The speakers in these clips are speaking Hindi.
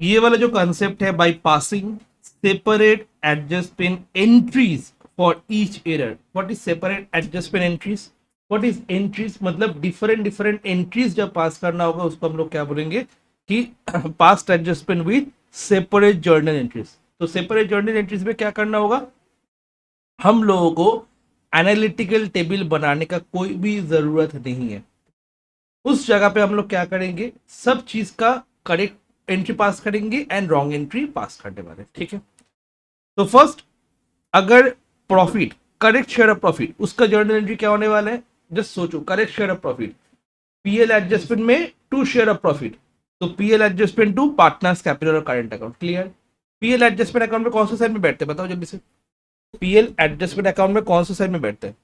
ये वाला जो कंसेप्ट है, by passing separate adjustment entries for each error. What is separate adjustment entries? What is entries? मतलब डिफरेंट डिफरेंट एंट्रीज जब पास करना होगा उसको हम लोग क्या बोलेंगे कि past adjustment with separate journal entries. तो सेपरेट जर्नल एंट्रीज में क्या करना होगा, हम लोगों को एनालिटिकल टेबल बनाने का कोई भी जरूरत नहीं है। उस जगह पे हम लोग क्या करेंगे, सब चीज का करेक्ट एंट्री पास करेंगे एंड रॉन्ग एंट्री पास करने वाले। ठीक है, तो फर्स्ट, अगर profit, correct share of profit, उसका जर्नल एंट्री क्या होने वाला है? जस्ट सोचो, correct share of profit, PL adjustment में टू शेयर ऑफ प्रॉफिट, तो PL adjustment to partners capital और current account. Clear? PL adjustment account में कौन से साइड में बैठते हैं बताओ जल्दी से? पीएल एडजस्टमेंट अकाउंट में कौन से साइड में बैठते हैं?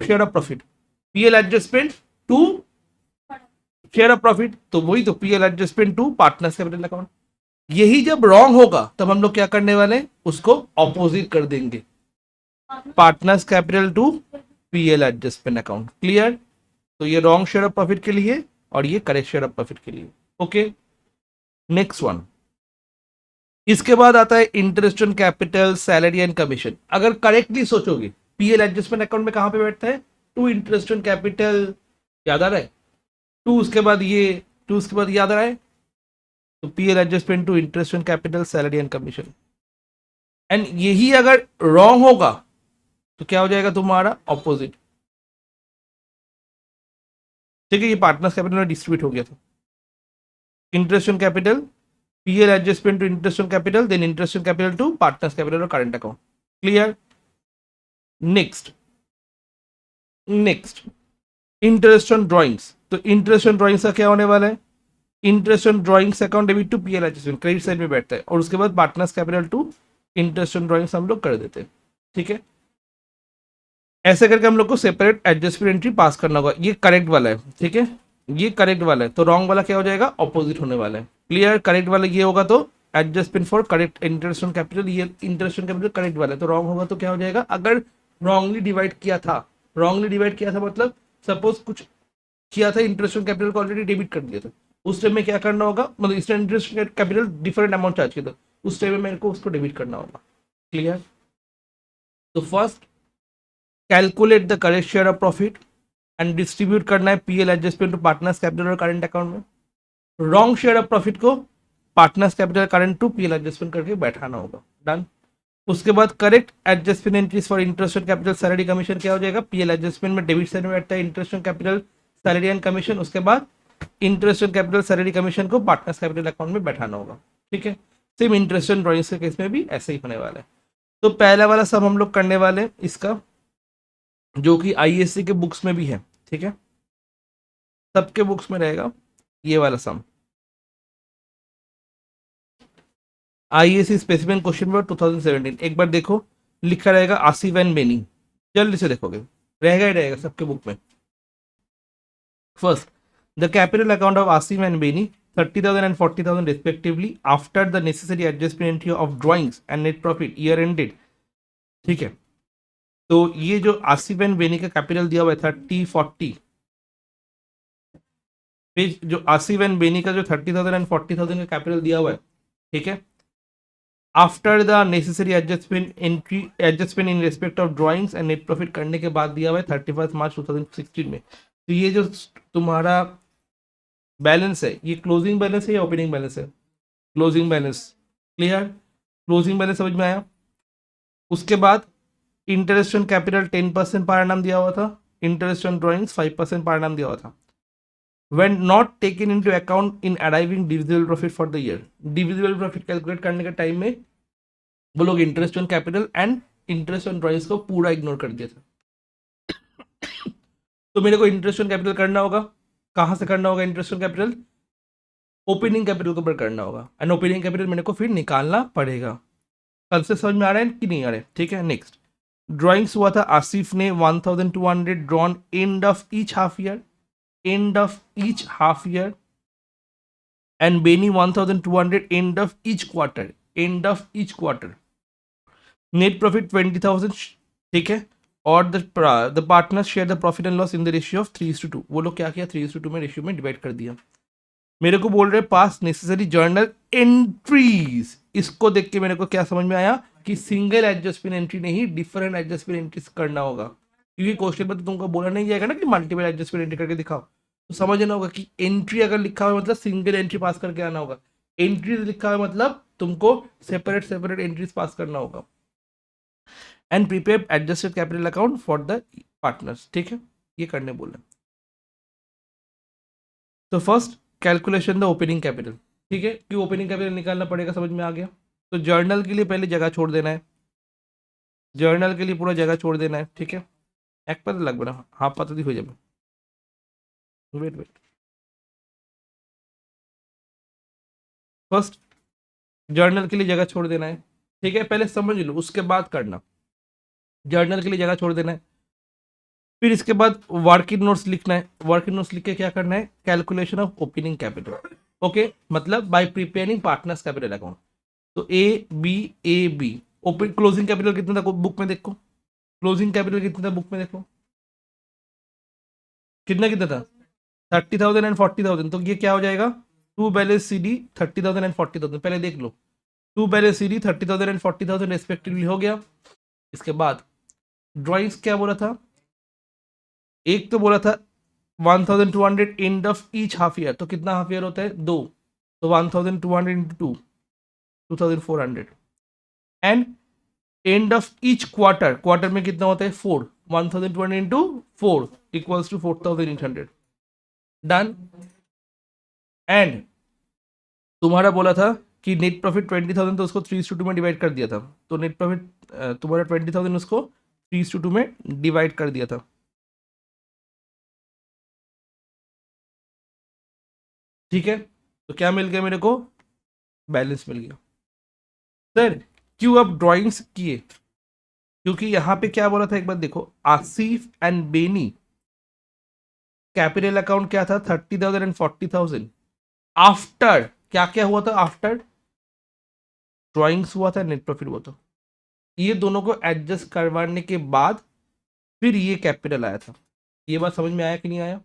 Share of profit. PL adjustment to share of profit, तो वही तो PL adjustment to partners capital account. यही जब रॉन्ग होगा तब हम लोग क्या करने वाले हैं, उसको ऑपोजिट कर देंगे, partners capital to PL adjustment account. Clear? तो ये रॉन्ग शेयर ऑफ प्रॉफिट के लिए और ये करेक्ट शेयर ऑफ प्रॉफिट के लिए। Okay, next one. इसके बाद आता है interest on capital, salary and commission. अगर करेक्टली सोचोगे, पीएल एडजस्टमेंट अकाउंट में कहां पे बैठता है? टू इंटरेस्ट ऑन कैपिटल, याद आ रहा है? टू उसके बाद ये, टू उसके बाद याद आ रहा है? तो PL adjustment to interest on capital, salary and commission. And यही अगर रॉन्ग होगा तो क्या हो जाएगा तुम्हारा? ऑपोजिट। ठीक है, ये पार्टनर्स कैपिटल में डिस्ट्रीब्यूट हो गया था। Interest on capital, PL adjustment to interest on capital, then interest on capital to partners capital और current account. Clear? Next, next interest on drawings. तो इंटरेस्ट ऑन ड्रॉइंग्स का क्या होने वाला है? Interest on drawings account debit to PL adjustment, credit side में बैठता है, और उसके बाद partners capital to interest on drawings हम लोग कर देते हैं। ठीक है, ऐसे करके हम लोग को सेपरेट एडजस्टमेंट एंट्री पास करना होगा। ये करेक्ट वाला है, ठीक है, ये करेक्ट वाला है, तो रॉन्ग वाला क्या हो जाएगा? ऑपोजिट होने वाला है। क्लियर? करेक्ट वाला ये होगा तो adjustment for correct interest on capital, ये इंटरेस्ट ऑन कैपिटल करेक्ट वाला है, तो रॉन्ग होगा तो क्या हो जाएगा? अगर रॉन्गली डिवाइड किया था, रॉन्गली डिवाइड किया था मतलब सपोज कुछ किया था, इंटरेस्ट ऑन कैपिटल को ऑलरेडी डेबिट कर दिया था, उस टाइम में क्या करना होगा, मतलब इस time interest capital different amount charge किया था, उस टाइम में मेरे को उसको डेबिट करना होगा। क्लियर? तो first, calculate the correct share of profit and distribute करना है PL adjustment to partners capital और करंट अकाउंट में। रॉन्ग शेयर ऑफ प्रॉफिट को partners capital current to PL adjustment करके बैठाना होगा। डन। उसके बाद correct adjustment entries for interest on capital, salary, commission क्या हो जाएगा? पीएल एडजस्टमेंट में डेबिट साइड में बैठता है interest on capital, salary and commission, उसके बाद interest on capital, salary, commission को पार्टनर्स कैपिटल अकाउंट में बैठाना होगा। ठीक है, सेम इंटरेस्ट ऑन ड्रॉइंग्स के केस में भी ऐसे ही होने वाला है। तो पहला वाला सब हम लोग करने वाले हैं इसका, जो कि आईएससी के बुक्स में भी है। ठीक है, सबके बुक्स में रहेगा ये वाला सम, आईएससी स्पेसिफिक क्वेश्चन पेपर 2017। एक बार देखो, लिखा रहेगा आसिफ एंड बेनी, जल्दी से देखोगे, रहेगा ही रहेगा सबके बुक में। First, the capital account of Asif and Benny 30,000 and 40,000 respectively after the necessary adjustment entry of drawings and net profit year ended। ठीक है, तो ये जो आसिफ एंड बेनी का कैपिटल दिया हुआ है 30-40, पेज जो आसिफ एंड बेनी का जो 30,000 and 40,000 का कैपिटल दिया हुआ है, ठीक है, after the necessary adjustment entry, adjustment in respect of drawings and net profit करने के बाद दिया हुआ है 31 मार्च 2016 में। तो ये जो तुम्हारा बैलेंस है, ये क्लोजिंग बैलेंस है या ओपनिंग बैलेंस है? Closing balance. Clear? Closing balance समझ में आया? उसके बाद interest on capital 10% per annum दिया हुआ था, interest on drawings 5% per annum दिया हुआ था। when not taken into account in arriving divisible profit for the year, divisible profit calculate करने के टाइम में वो लोग interest on capital and interest on drawings को पूरा इग्नोर कर दिया था। तो मेरे को इंटरेस्ट ऑन कैपिटल करना होगा, कहां से करना होगा interest on capital? Opening capital के ऊपर करना होगा, एंड ओपनिंग कैपिटल मेरे को फिर निकालना पड़ेगा। कंसेप्ट समझ में आ रहा है कि नहीं आ रहा है? ठीक है, नेक्स्ट, ड्राइंग्स हुआ था आसिफ ने 1200 drawn and of each half year, end of each half year, and Benny 1200 end of each quarter, end of each quarter, net profit 20,000। ठीक है, और the partners share the profit and loss in the ratio of 3:2। वो लोग क्या किया, 3:2 में रेशियो में डिवाइड कर दिया। मेरे को बोल रहे पास नेसेसरी जर्नल एंट्रीज, इसको देख के मेरे को क्या समझ में आया कि सिंगल एडजस्टमेंट एंट्री नहीं, डिफरेंट एडजस्टमेंट एंट्रीज करना होगा, क्योंकि क्वेश्चन में तो तुमको बोला नहीं जाएगा ना कि मल्टीपल एडजस्टमेंट एंट्री करके दिखाओ, तो समझना होगा कि एंट्री अगर लिखा हुआ है मतलब सिंगल एंट्री पास करके आना होगा, एंट्रीज लिखा हुआ है मतलब तुमको सेपरेट सेपरेट एंट्रीज पास करना होगा। And prepare adjusted capital account for the partners, ठीक है, ये करने बोले। तो first calculation the opening capital, ठीक है, कि ओपनिंग कैपिटल निकालना पड़ेगा, समझ में आ गया। तो जर्नल के लिए पहले जगह छोड़ देना है, जर्नल के लिए पूरा जगह छोड़ देना है, ठीक है। एक पता लग बना हाफ पता दी हो जाए, वेट वेट, फर्स्ट जर्नल के लिए जगह छोड़ देना है, ठीक है, पहले समझ लो उसके बाद करना। जर्नल के लिए जगह छोड़ देना है, फिर इसके बाद वर्किंग नोट्स लिखना है, वर्किंग नोट्स लिख के क्या करना है, calculation of opening capital, okay, मतलब by preparing partners capital account. तो A B open closing capital कितना था बुक में देखो, क्लोजिंग कैपिटल कितना था बुक में देखो, कितना कितना था 30,000 एंड 40,000, तो ये क्या हो जाएगा, to balance C D 30,000 and 40,000, पहले देख लो, to balance C D 30,000 and 40,000 respectively हो गया। इसके बाद ड्राइंग्स क्या बोला था, एक तो बोला था 1,200 end of each half year, तो कितना हाफ ईयर होता है, दो, तो 1,200 into two 2,400, and end of each quarter, quarter में कितना होता है 4, 1,200 into 4 equals to 4,800, done. And तुम्हारा बोला था कि नेट प्रॉफिट 20,000, तो उसको 3:2 में डिवाइड कर दिया था, तो नेट प्रॉफिट तुम्हारा 20,000 उसको 3:2 में डिवाइड कर दिया था, ठीक है। तो क्या मिल गया मेरे को, बैलेंस मिल गया। सर क्यों अब ड्राइंग्स किए, क्योंकि यहां पे क्या बोला था एक बार देखो, Asif and Benny capital account क्या था 30,000 एंड 40,000, आफ्टर क्या क्या हुआ था, आफ्टर ड्राइंग्स हुआ था, नेट प्रॉफिट हुआ था, ये दोनों को एडजस्ट करवाने के बाद फिर ये कैपिटल आया था। ये बात समझ में आया कि नहीं आया,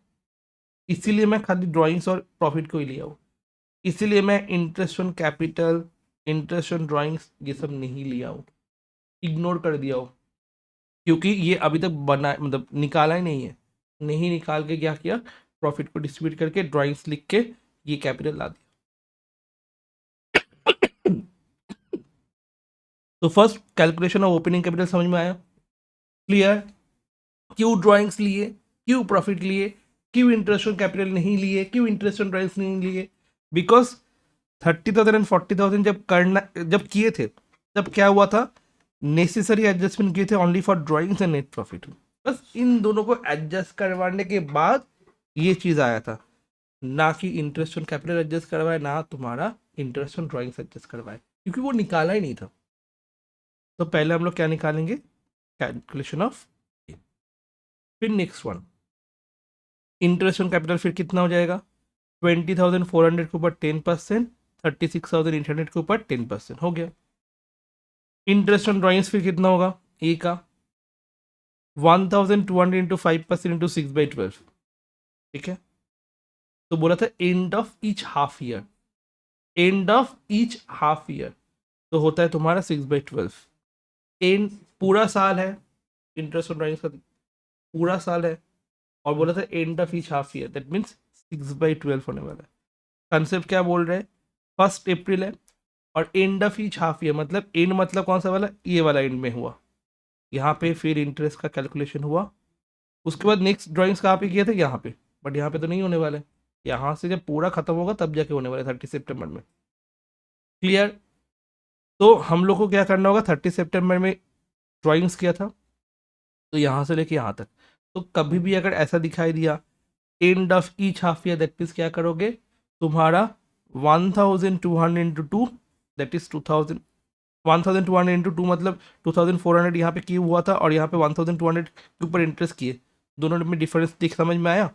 इसीलिए मैं खाली ड्राइंग्स और प्रॉफिट को ही लिया हूँ, इसीलिए मैं interest on capital, interest on drawings ये सब नहीं लिया हूँ, इग्नोर कर दिया हूँ, क्योंकि ये अभी तक बना मतलब निकाला ही नहीं है, नहीं निकाल के क्या किया, प्रॉफिट को डिस्ट्रीब्यूट करके ड्राइंग्स लिख के ये कैपिटल ला दिया। तो first calculation of opening capital समझ में आया, क्लियर, क्यों ड्राइंग्स लिए, क्यों प्रॉफिट लिए, क्यों इंटरेस्ट ऑन कैपिटल नहीं लिए, क्यों इंटरेस्ट ऑन ड्राइंग्स नहीं लिए, बिकॉज 30,000 एंड 40,000 जब किए थे तब क्या हुआ था, नेसेसरी एडजस्टमेंट किए थे only for drawings and net profit, बस इन दोनों को एडजस्ट करवाने के बाद ये चीज आया था, ना कि इंटरेस्ट ऑन कैपिटल एडजस्ट करवाए, ना तुम्हारा इंटरेस्ट ऑन ड्राइंग्स एडजस्ट करवाए, क्योंकि वो निकाला ही नहीं था। तो पहले हम लोग क्या निकालेंगे, कैलकुलेशन ऑफ, फिर next one interest on capital, फिर कितना हो जाएगा 20,400 के ऊपर 10%, 36,800 के ऊपर 10% हो गया। इंटरेस्ट ऑन ड्राइंग्स फिर कितना होगा, ए का 1,200 इंटू 5% इंटू 6/12, ठीक है। तो बोला था and of each half year, and of each half year, तो होता है तुम्हारा 6/12, एंड पूरा साल है, इंटरेस्ट ऑन ड्राइंग्स का पूरा साल है, और बोला था and of each half year, that means 6/12 होने वाला है। कंसेप्ट क्या बोल रहे हैं, 1 अप्रैल है और and of each half year, मतलब एंड मतलब कौन सा वाला, ये वाला एंड में हुआ, यहाँ पे फिर इंटरेस्ट का कैलकुलेशन हुआ। उसके बाद नेक्स्ट ड्राइंग्स कहाँ पे किए थे, यहाँ पे, बट यहाँ पे तो नहीं होने वाले, यहाँ से जब पूरा खत्म होगा तब जाके होने वाले 30 सितंबर में, क्लियर। तो हम लोग को क्या करना होगा, 30 सितंबर में ड्राइंग्स किया था, तो यहाँ से लेके यहाँ तक, तो कभी भी अगर ऐसा दिखाई दिया and of each half year, that means क्या करोगे, तुम्हारा 1,200 into to, that is 2,000, 1,200 into to मतलब 2,400 यहाँ पे क्यों हुआ था, और यहाँ पे 1,200 के ऊपर इंटरेस्ट किए, दोनों में डिफरेंस दिख समझ में आया।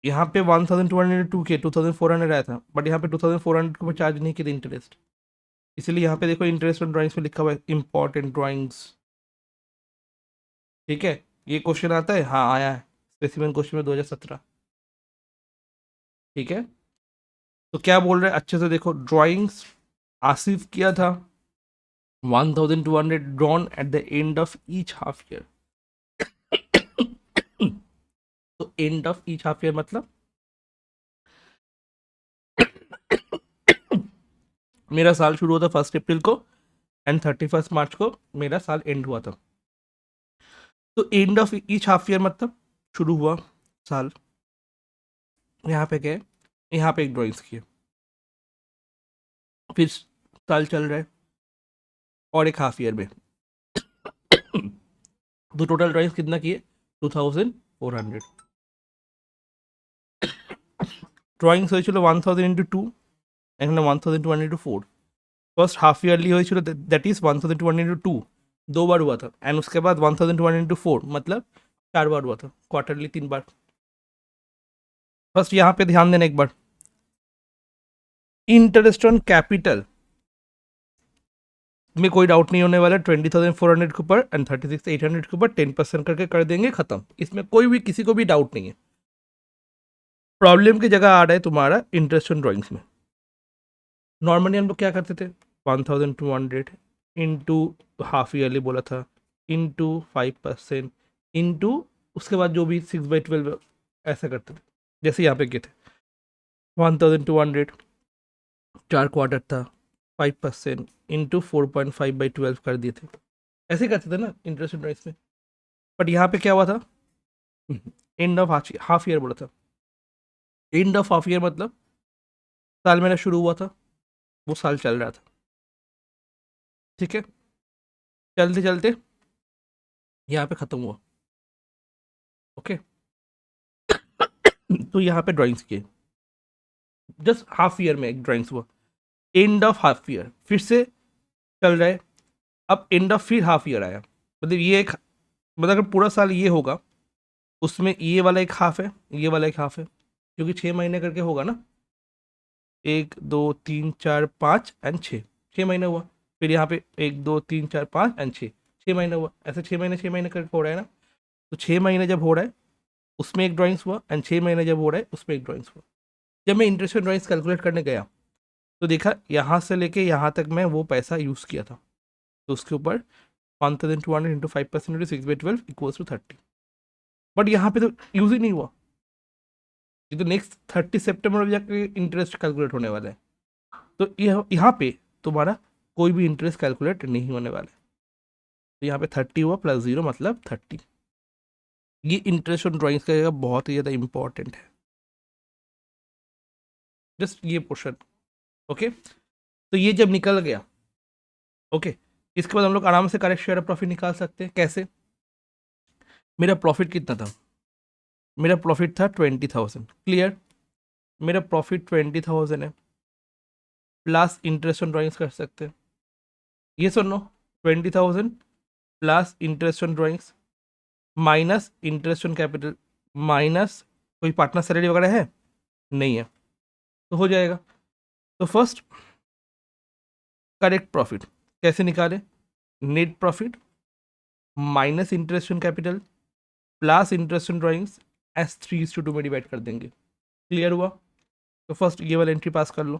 यहाँ पे 1,200 टू के 2,400 आया था, बट यहाँ पे 2,400 के ऊपर चार्ज नहीं किया इंटरेस्ट, इसलिए यहाँ पे देखो इंटरेस्ट ऑन ड्राइंग्स में लिखा हुआ है इंपॉर्टेंट ड्राइंग्स, ठीक है। ये क्वेश्चन आता है, हाँ आया है, स्पेसिफिक क्वेश्चन में 2017। ठीक है, तो क्या बोल रहे हैं अच्छे से देखो, ड्राइंग्स आसिफ किया था 1200 drawn at the end of each half year. तो end of each half year मतलब मेरा साल शुरू हुआ था 1 अप्रैल को एंड 31 मार्च को मेरा साल एंड हुआ था। तो end of each half year मतलब शुरू हुआ साल, यहाँ पे क्या है, यहाँ पे एक ड्राइंग्स की है, फिर साल चल रहा है और एक हाफ ईयर में तो टोटल ड्राइंग्स कितना किए 2400। ड्राइंग्स হয়েছিল 1000 into 2, এখানে 1200 into 4। फर्स्ट हाफ ईयरली হয়েছিল दैट इज 1200 into 2, 2 बार हुआ था, एंड उसके बाद 1200 into 4 मतलब 4 बार हुआ था, क्वार्टरली 3 बार। फर्स्ट यहाँ पे ध्यान देना एक बार, इंटरेस्ट ऑन कैपिटल में कोई डाउट नहीं होने वाला। 20,400 के ऊपर एंड 36,800 के ऊपर 10% करके कर देंगे खत्म, इसमें कोई भी किसी को भी डाउट नहीं है। प्रॉब्लम की जगह आ रहा है तुम्हारा इंटरेस्ट ऑन ड्राइंग्स में। नॉर्मली हम लोग क्या करते थे 1200 इंटू हाफ ईयरली बोला था, इंटू 5% इंटू उसके बाद जो भी 6/12 ऐसा करते थे, जैसे यहाँ पे किए थे 1200 4 क्वार्टर था, 5% इंटू 4.5/12 कर दिए थे, ऐसे करते थे ना इंटरेस्ट ड्राइंग्स में। बट यहाँ पे क्या हुआ था, एंड ऑफ हाफ ईयर बोला था। एंड ऑफ हाफ ईयर मतलब साल मेरा शुरू हुआ था, वो साल चल रहा था, ठीक है, चलते चलते यहाँ पे ख़त्म हुआ। ओके तो यहाँ पे ड्राइंग्स किए, जस्ट हाफ ईयर में एक ड्राइंग्स हुआ, एंड ऑफ हाफ ईयर फिर से चल रहा है, अब एंड ऑफ फिर हाफ ईयर आया, मतलब ये एक, मतलब अगर पूरा साल ये होगा उसमें ये वाला एक हाफ है, ये वाला एक हाफ है, क्योंकि 6 महीने करके होगा ना, 1 2 3 4 5 एंड 6 महीने हुआ। फिर यहाँ पे 1 2 3 4 5 एंड 6 महीने हुआ, ऐसे 6 महीने करके हो रहा है ना। तो 6 महीने जब हो रहा है उसमें एक ड्राइंग्स हुआ, एंड 6 महीने जब हो रहा है उसमें एक ड्राइंग्स हुआ। जब मैं इंटरेस्ट ड्राइंग्स कैलकुलेट करने गया तो देखा यहाँ से लेके यहाँ तक मैं वो पैसा यूज़ किया था, तो उसके ऊपर 1200 into 5% into 6/12 equals to 30। But यहाँ पे तो यूज़ ही नहीं हुआ, ये तो नेक्स्ट 30 सितंबर में जाके इंटरेस्ट कैलकुलेट होने वाला है। तो यहाँ पे तुम्हारा कोई भी इंटरेस्ट कैलकुलेट नहीं होने वाला है। तो यहाँ पे 30 हुआ प्लस 0 मतलब 30। ये इंटरेस्ट ऑन ड्राइंग्स का जगह बहुत ही ज़्यादा इंपॉर्टेंट है, जस्ट ये पोर्शन। ओके तो ये जब निकल गया, ओके इसके बाद हम लोग आराम से करेक्ट शेयर ऑफ प्रॉफिट निकाल सकते हैं। कैसे, मेरा प्रॉफिट कितना था, मेरा प्रॉफिट था 20,000, क्लियर, मेरा प्रॉफिट 20,000 है, प्लस इंटरेस्ट ऑन ड्राइंग्स कर सकते हैं, ये सुनो 20,000 plus interest on drawings minus interest on capital minus कोई पार्टनर सैलरी वगैरह है नहीं है, तो हो जाएगा। तो फर्स्ट करेक्ट प्रॉफिट कैसे निकाले, net profit minus interest on capital plus interest on drawings S 3:2 में डिवाइड कर देंगे, क्लियर हुआ। तो फर्स्ट ये वाला एंट्री पास कर लो,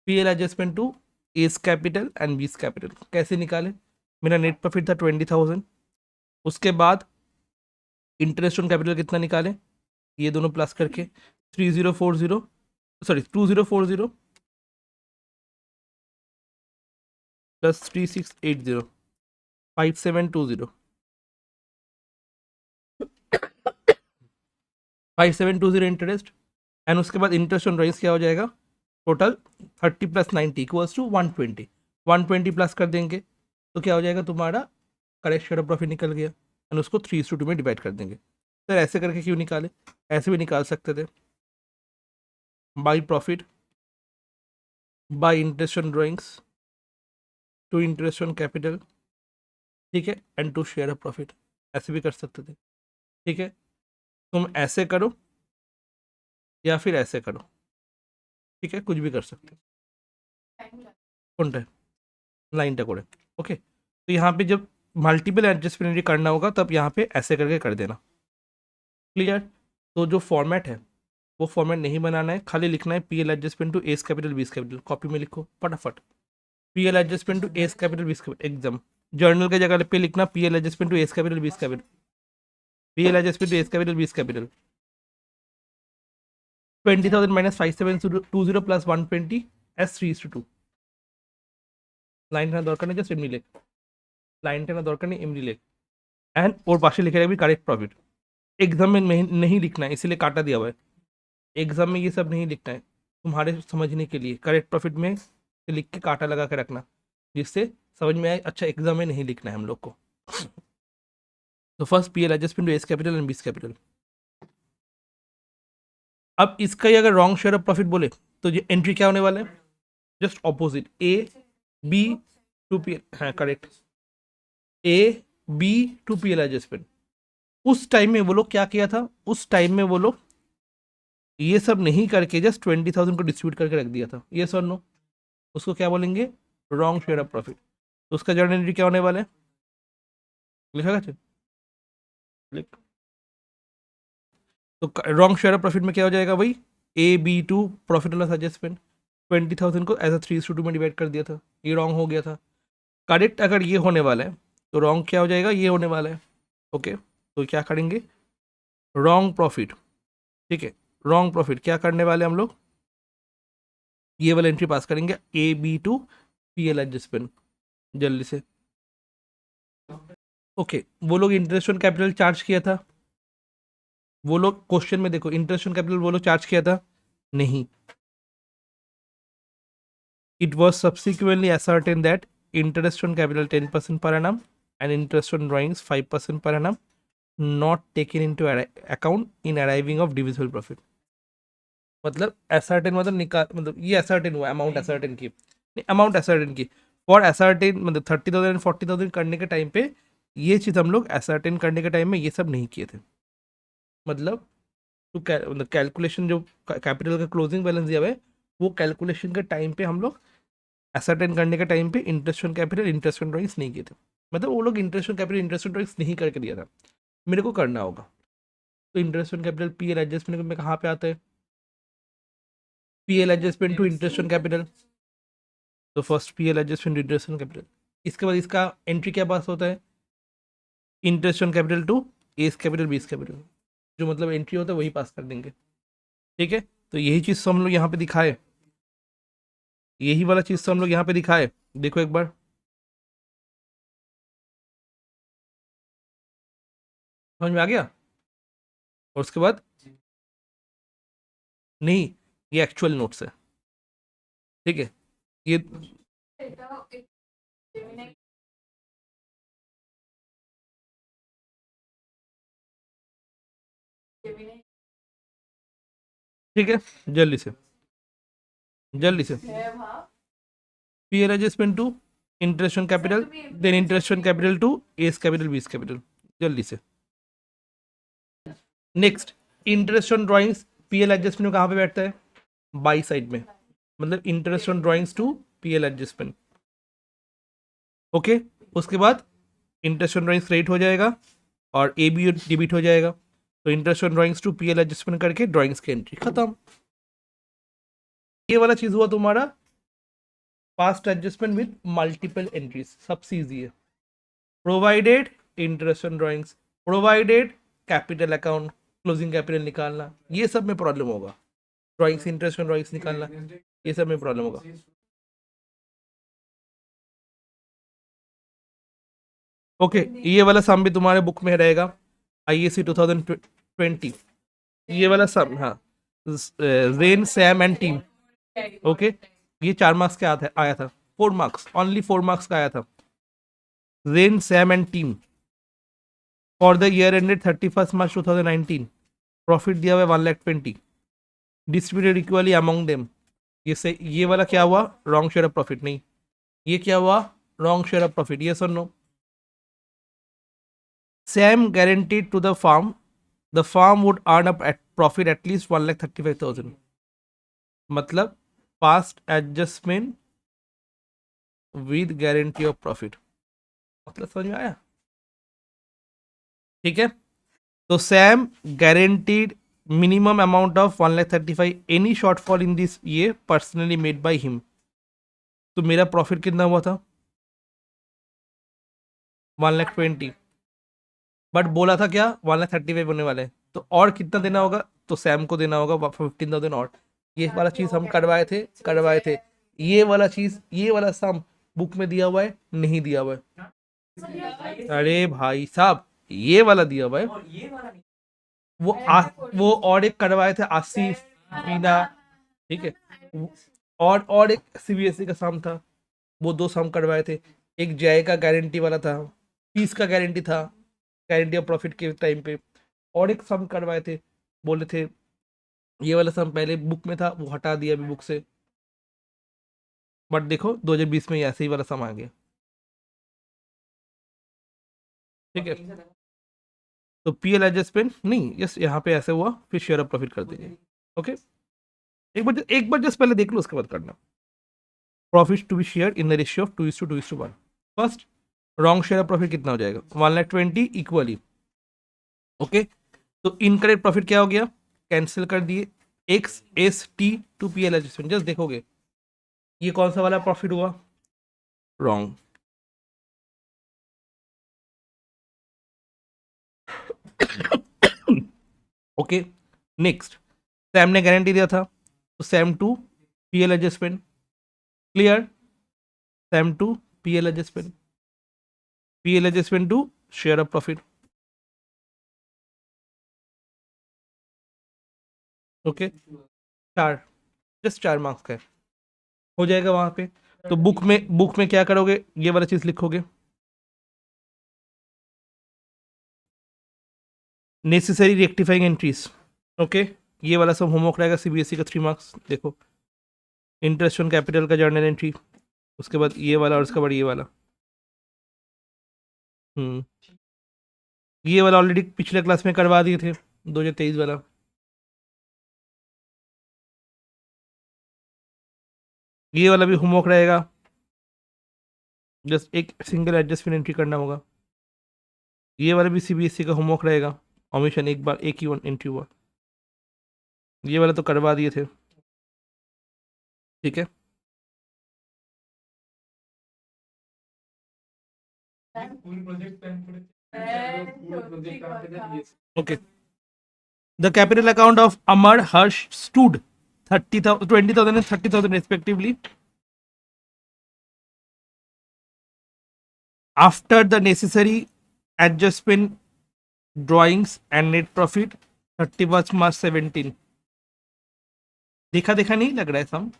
PL adjustment to A's capital and B's capital कैसे निकाले, मेरा नेट प्रॉफिट था 20,000, उसके बाद इंटरेस्ट ऑन कैपिटल कितना निकाले, ये दोनों प्लस करके 3040 सॉरी 2040 प्लस 3680 5720 5720 इंटरेस्ट, एंड उसके बाद इंटरेस्ट ऑन ड्राइंग्स क्या हो जाएगा, total 30 plus 90 equals to 120, 120 plus कर देंगे तो क्या हो जाएगा तुम्हारा करेक्ट शेयर ऑफ प्रॉफिट निकल गया, एंड उसको 3:2 में डिवाइड कर देंगे। सर ऐसे करके क्यों निकाले, ऐसे भी निकाल सकते थे, by profit by interest on drawings to interest on capital, ठीक है, and to share of profit, ऐसे भी कर सकते थे, ठीक है। तुम ऐसे करो या फिर ऐसे करो, ठीक है, कुछ भी कर सकते हो लाइनটা করে। ओके तो यहाँ पे जब मल्टीपल एडजस्टमेंट करना होगा तब यहाँ पे ऐसे करके कर देना, क्लियर। तो जो फॉर्मेट है वो फॉर्मेट नहीं बनाना है, खाली लिखना है PL adjustment to A's capital B's capital, copy में लिखो फटाफट, PL adjustment to A's capital B's capital exam, journal के जगह पे लिखना PL adjustment to A's capital B's capital, PL adjustment to A's capital B's capital 20,000 minus 5720 plus 120 as 3:2 line টানা দরকার নেই, জাস্ট এমনি লেখ, লাইন টানা দরকার নেই, এমনি লেখ। एंड और पाशे लिखे राखबी करेक्ट प्रॉफिट, एग्जाम में नहीं लिखना है इसीलिए काटा दिया हुआ है, एग्जाम में ये सब नहीं लिखना है, तुम्हारे समझने के लिए करेक्ट प्रॉफिट में लिख के काटा लगा के रखना, जिससे समझ में आए अच्छा एग्जाम में नहीं लिखना है हम लोग को। तो first PL adjustment to A's capital and B's capital. अब इसका ही अगर रॉन्ग शेयर ऑफ प्रॉफिट बोले तो ये एंट्री क्या होने वाला है, just opposite, A B to P, हाँ correct, A B to P L adjustment. उस टाइम में वो लोग क्या किया था, उस टाइम में वो लोग ये सब नहीं करके जस्ट 20,000 को डिस्ट्रीब्यूट करके रख दिया था, ये सर नो, उसको क्या बोलेंगे, रॉन्ग शेयर ऑफ प्रॉफिट। तो उसका जर्नल एंट्री क्या होने वाला है, लिखा गया लिख, तो रॉन्ग शेयर ऑफ प्रॉफिट में क्या हो जाएगा भाई, A B to profit loss adjustment, 20,000 को एज अ 3:2 में डिवाइड कर दिया था, ये रॉन्ग हो गया था। करेक्ट अगर ये होने वाला है तो रॉन्ग क्या हो जाएगा, ये होने वाला है। ओके तो क्या करेंगे, रॉन्ग प्रॉफिट, ठीक है, रॉन्ग प्रॉफिट क्या करने वाले हम लोग, ये वाला एंट्री पास करेंगे, A B to P L adjustment, जल्दी से। ओके वो लोग इंटरेस्ट ऑन कैपिटल चार्ज किया था, वो लोग क्वेश्चन में देखो इंटरेस्ट ऑन कैपिटल वो लोग चार्ज किया था, नहीं, it was subsequently ascertained that interest on capital 10% per annum and interest on drawings 5% per annum not taken into account in arriving of divisible profit। मतलब ascertain मतलब निकाल, मतलब ये ascertain हुआ, अमाउंट ascertain की नहीं, अमाउंट ascertain की फॉर ascertain, मतलब 30,000 एंड 40,000 करने के टाइम पे ये चीज़ हम लोग ascertain करने के टाइम में ये सब नहीं किए थे। मतलब तो मतलब कैलकुलेशन जो कैपिटल का क्लोजिंग बैलेंस दिया हुआ है वो कैलकुलेशन के टाइम पे हम लोग असर्टेन करने के टाइम पे interest on capital interest on drawings नहीं किए थे, मतलब वो लोग interest on capital interest on drawings नहीं करके दिया था, मेरे को करना होगा। तो interest on capital P L adjustment में कहाँ पे आता है, P L adjustment to interest on capital, तो first P L adjustment to interest on capital, इसके बाद इसका एंट्री क्या पास होता है, interest on capital to A's capital B's capital, जो मतलब एंट्री होता है वही पास कर देंगे, ठीक है। तो यही चीज़ तो हम लोग यहाँ पे दिखाए, यही वाला चीज़ तो हम लोग यहाँ पे दिखाए, देखो एक बार, समझ में आ गया। और उसके बाद नहीं, ये एक्चुअल नोट्स है, ठीक है, ये ठीक है, जल्दी से जल्दी से, P L adjustment to interest on capital then interest on capital to A's capital B's capital, जल्दी से। Next interest on drawings P L adjustment में कहाँ पे बैठता है, बाई साइड में, मतलब interest on drawings to P L adjustment. Okay उसके बाद इंटरेस्ट ऑन ड्राइंग्स क्रेडिट हो जाएगा और ए बी डिबिट हो जाएगा, तो interest on drawings to P L adjustment करके ड्राइंग्स की एंट्री खत्म। ये वाला चीज हुआ तुम्हारा past adjustment with multiple entries, सबसे इजी है, provided interest on drawings, provided capital account closing capital निकालना, ये सब में प्रॉब्लम होगा, ड्राइंग्स इंटरेस्ट ऑन ड्राइंग्स निकालना, ये सब में प्रॉब्लम होगा। ओके ये वाला सम भी तुम्हारे बुक में रहेगा, आईएसी 2020, ये वाला सम, हाँ, rain Sam and team, okay ये 4 मार्क्स का आया था, 4 मार्क्स, ओनली 4 मार्क्स का आया था, rain Sam and team for the year ended 31 March 2019, profit दिया हुआ 1,20,000 डिस्ट्रीब्यूटेड इक्वली अमंग देम, ये से ये वाला क्या हुआ, रॉन्ग शेयर ऑफ प्रॉफिट, नहीं ये क्या हुआ, रॉन्ग शेयर ऑफ प्रॉफिट, ये no. Sam guaranteed to the firm would earn up at profit at least 1,35,000, मतलब past adjustment with guarantee of profit, मतलब समझ में आया, ठीक है। तो Sam guaranteed minimum amount of 1,35,000 any shortfall in this ये पर्सनली मेड बाय हिम। तो मेरा प्रॉफिट कितना हुआ था? 1,20,000। बट बोला था क्या 1,35,000 होने वाले हैं। तो और कितना देना होगा? तो सैम को देना होगा 15,000 और। ये वाला चीज हम करवाए थे। ये वाला सम बुक में दिया हुआ है, नहीं दिया हुआ है? अरे भाई साहब, ये वाला दिया हुआ है। वो और एक करवाए थे आसिफ, मीना, ठीक है। और एक सीबीएसई का सम था, वो दो सम करवाए थे। एक जय का गारंटी वाला था, फीस का गारंटी था, गारंटी ऑफ प्रॉफिट के टाइम पे। और एक सम करवाए थे, बोले थे ये वाला सम पहले बुक में था, वो हटा दिया अभी बुक से। बट देखो 2020 में ये ऐसे ही वाला सम आ गया, ठीक है। तो पीएल एडजस्टमेंट नहीं, यस यहाँ पे ऐसे हुआ, फिर शेयर ऑफ प्रॉफिट कर दीजिए। ओके, एक बार जस्ट पहले देख लो, उसके बाद करना। Profit to be share in the ratio of 2:1। First, wrong share of profit कितना हो जाएगा? 1,20,000 इक्वली। ओके, तो इनकरेक्ट प्रॉफिट क्या हो गया? कैंसिल कर दिए, X S T to P L adjustment, just देखोगे ये कौन सा वाला प्रॉफिट हुआ? रॉन्ग। ओके, नेक्स्ट, सैम ने गारंटी दिया था, तो Sam to P L adjustment, clear. Sam to P L adjustment, P L adjustment to share of profit. Okay, चार, जस्ट 4 मार्क्स का है, हो जाएगा वहां पे। तो बुक में क्या करोगे? ये वाला चीज लिखोगे, नेसेसरी रेक्टिफाइंग एंट्रीज। ओके, ये वाला सब होमवर्क रहेगा सीबीएसई का, 3 मार्क्स। देखो, इंटरेस्ट ऑन कैपिटल का जर्नल एंट्री, उसके बाद ये वाला, और उसके बाद ये वाला। हम्म, ये वाला ऑलरेडी पिछले क्लास में करवा दिए थे, 2023 वाला। ये वाला भी होमवर्क रहेगा, जस्ट एक सिंगल एडजस्टमेंट एंट्री करना होगा। ये वाला भी सीबीएसई का होमवर्क रहेगा, ऑमिशन एक बार एक ही एंट्री हुआ। ये वाला तो करवा दिए थे, ठीक है। Okay, the capital account of Amar Harsh stood 30,000, 20,000 and 30,000 respectively after the necessary adjustment drawings and net profit 31st March 17। देखा देखा नहीं लग रहा है सम?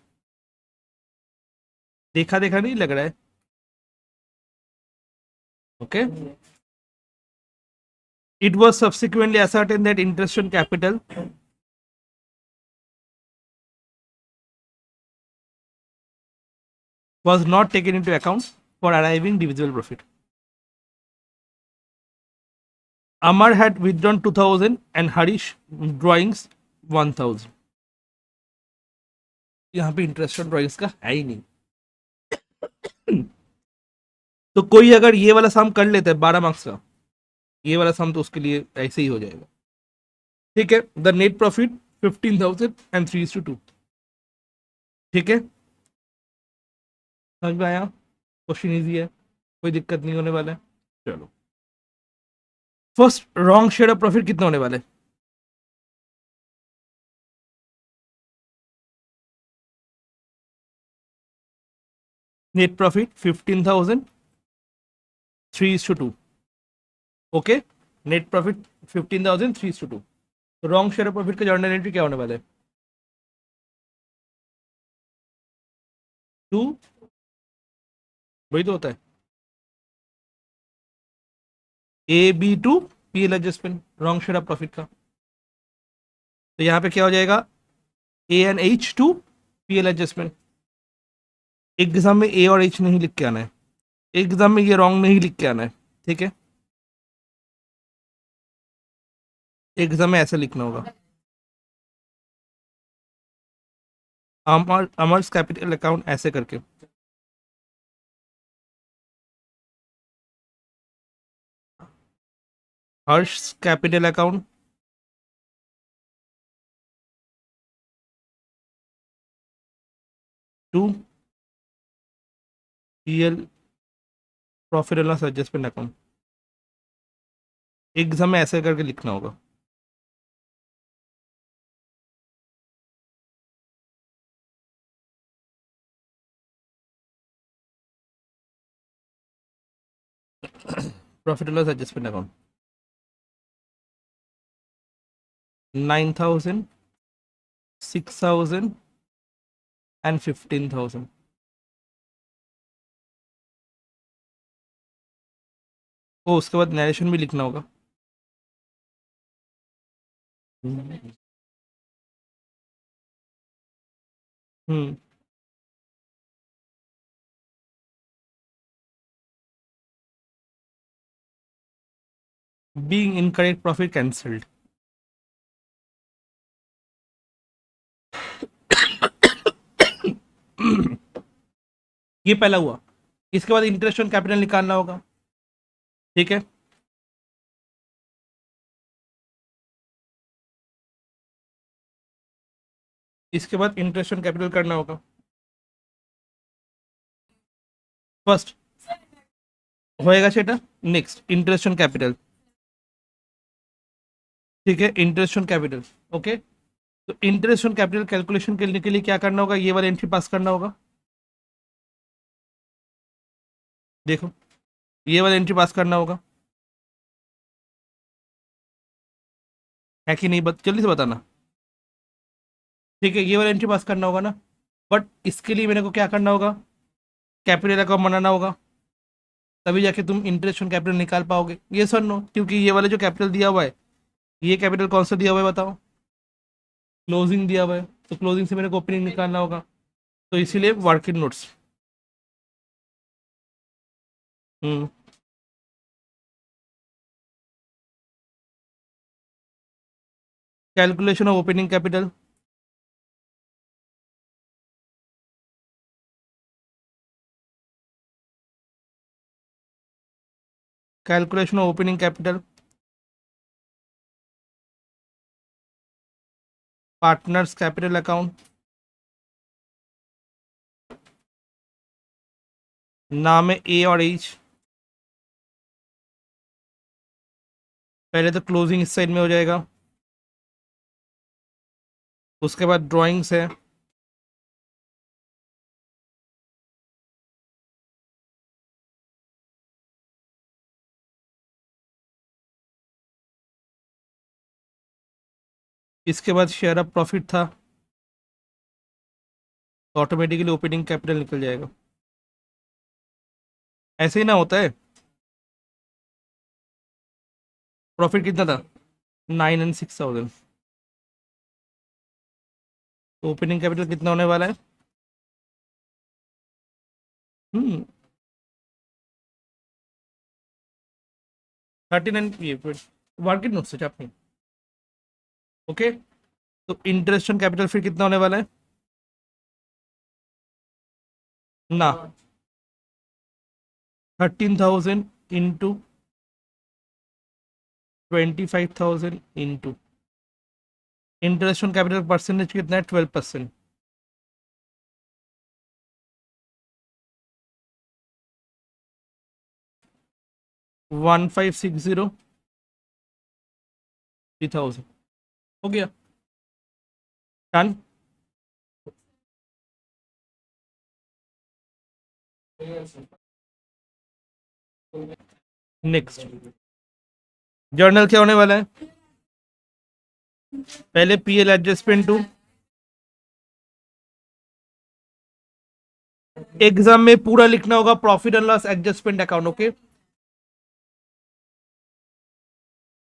देखा देखा नहीं लग रहा है? Okay, it was subsequently ascertained that interest on capital was not taken into account for arriving divisible profit. Amar had withdrawn 2,000 and Harish drawings 1,000। यहाँ पे इंटरेस्ट ऑन ड्राइंग्स का है ही नहीं। तो कोई अगर ये वाला सम कर लेता है 12 मार्क्स का, ये वाला सम तो उसके लिए ऐसे ही हो जाएगा, ठीक है। द नेट प्रॉफिट 15,000 एंड 3:2, ठीक है। समझ में आया? क्वेश्चन इजी है, कोई दिक्कत नहीं होने वाला है। चलो, first wrong share of profit कितना होने वाला है? Net profit 15,000 3:2। Okay, net profit 15,000 3:2। तो रॉन्ग शेयर ऑफ प्रॉफिट का जर्नल एंट्री क्या होने वाला है? 2, वही तो होता है, A B to P L adjustment, wrong share of profit का। तो यहाँ पे क्या हो जाएगा? A N H to P L adjustment. Exam में ए और एच नहीं लिख के आना है, एग्जाम में ये रॉन्ग नहीं लिख के आना है, ठीक है। एग्जाम में ऐसे लिखना होगा, अमर्स कैपिटल अकाउंट ऐसे करके। Harsh capital account to PL profit and loss adjustment account. Exam में ऐसे करके लिखना होगा। Profit and loss adjustment account 9,000, 6,000 and 15,000। ओ उसके बाद नरेशन भी लिखना होगा। Hmm. Being incorrect profit cancelled. ये पहला हुआ। इसके बाद इंटरेस्ट ऑन कैपिटल निकालना होगा। ठीक है। इसके बाद इंटरेस्ट ऑन कैपिटल करना होगा। फर्स्ट होएगा सेटा। Next interest on capital. ठीक है, इंटरेस्ट ऑन कैपिटल। ओके। तो इंटरेस्ट ऑन कैपिटल कैलकुलेशन करने के लिए क्या करना होगा, ये वाला एंट्री पास करना होगा। देखो, ये वाला एंट्री पास करना होगा। है कि नहीं, जल्दी से बताना। ठीक है, ये वाला एंट्री पास करना होगा ना। बट इसके लिए मेरे को क्या करना होगा, कैपिटल अकाउंट बनाना होगा। तभी जाके तुम इंटरेस्ट ऑन कैपिटल निकाल पाओगे। ये सर नो, क्योंकि ये वाला जो कैपिटल दिया हुआ है, ये कैपिटल कौन सा दिया हुआ है बताओ। क्लोजिंग दिया हुआ है, तो क्लोजिंग से मेरे को ओपनिंग निकालना होगा। तो इसीलिए working notes. Hmm. Calculation of opening capital. Calculation of opening capital. Partners capital account. नाम है ए और एच। पहले तो क्लोजिंग इस साइड में हो जाएगा, उसके बाद ड्राइंग्स है। इसके बाद शेयर ऑफ प्रॉफिट था, तो ऑटोमेटिकली ओपनिंग कैपिटल निकल जाएगा। ऐसे ही ना होता है। प्रॉफिट कितना था, 9 and 6,000। तो ओपनिंग कैपिटल कितना होने वाला है। हम्म। 39 ये मार्केट नोट से आपने। ओके। तो इंटरेस्ट ऑन कैपिटल फिर कितना होने वाला है ना, 13,000 into 25,000 into interest on capital percentage कितना है, 12%। 1560, 3,000। हो गया, डन। नेक्स्ट जर्नल क्या होने वाला है, पहले पीएल एडजस्टमेंट टू। एग्जाम में पूरा लिखना होगा profit and loss adjustment account. Okay,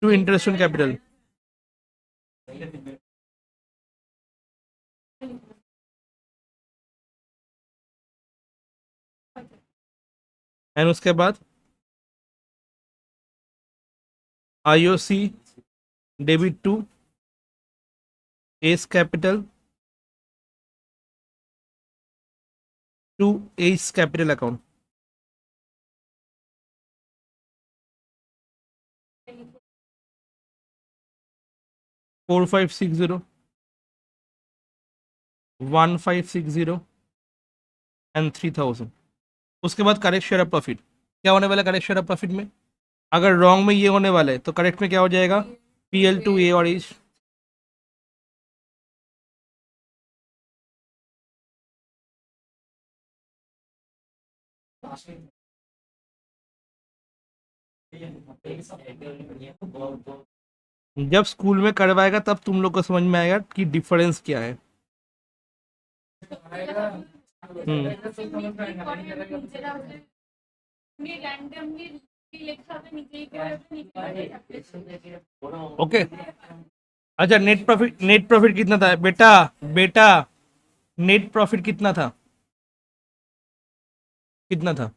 to interest on capital. And उसके बाद IOC debit to A's capital to A's capital account. 4560, 1560, and 3000। उसके बाद करेक्ट शेयर ऑफ प्रॉफिट क्या होने वाला है? करेक्ट शेयर ऑफ प्रॉफिट में अगर रॉन्ग में ये होने वाला है तो करेक्ट में क्या हो जाएगा? पीएल टू ए और इज। जब स्कूल में करवाएगा तब तुम लोग को समझ में आएगा कि डिफरेंस क्या है। हम्म। ओके। अच्छा, नेट प्रॉफिट कितना था बेटा? बेटा, नेट प्रॉफिट कितना था? कितना था?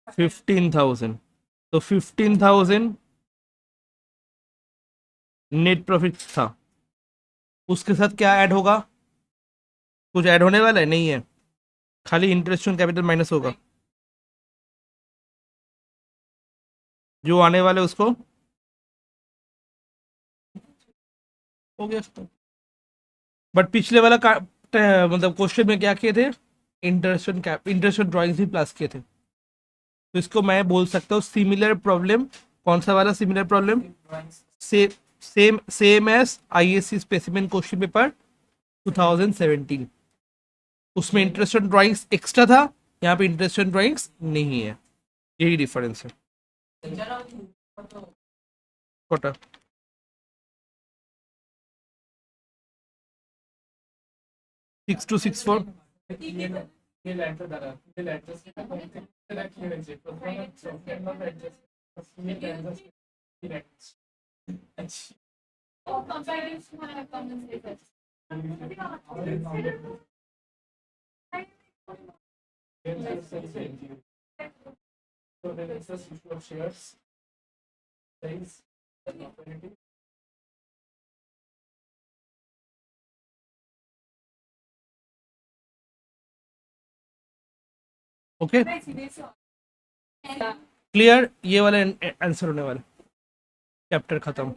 15,000। तो 15,000 नेट प्रॉफिट था। उसके साथ क्या ऐड होगा? कुछ ऐड होने वाला है? नहीं है, खाली इंटरेस्ट ऑन कैपिटल माइनस होगा। जो आने वाले उसको हो गया। बट पिछले वाला मतलब क्वेश्चन में क्या किए थे? इंटरेस्ट ऑन ड्राइंग्स भी प्लस किए थे। तो इसको मैं बोल सकता हूँ सिमिलर प्रॉब्लम। कौन सा वाला सिमिलर प्रॉब्लम? से, same as ISC specimen question paper 2017। उसमें इंटरेस्ट ऑन ड्राइंग्स एक्स्ट्रा था, यहाँ पे इंटरेस्ट ऑन ड्राइंग्स नहीं है। यही डिफरेंस है। कोटा 6264। Okay, clear? ये वाला आंसर होने वाला, चैप्टर खत्म।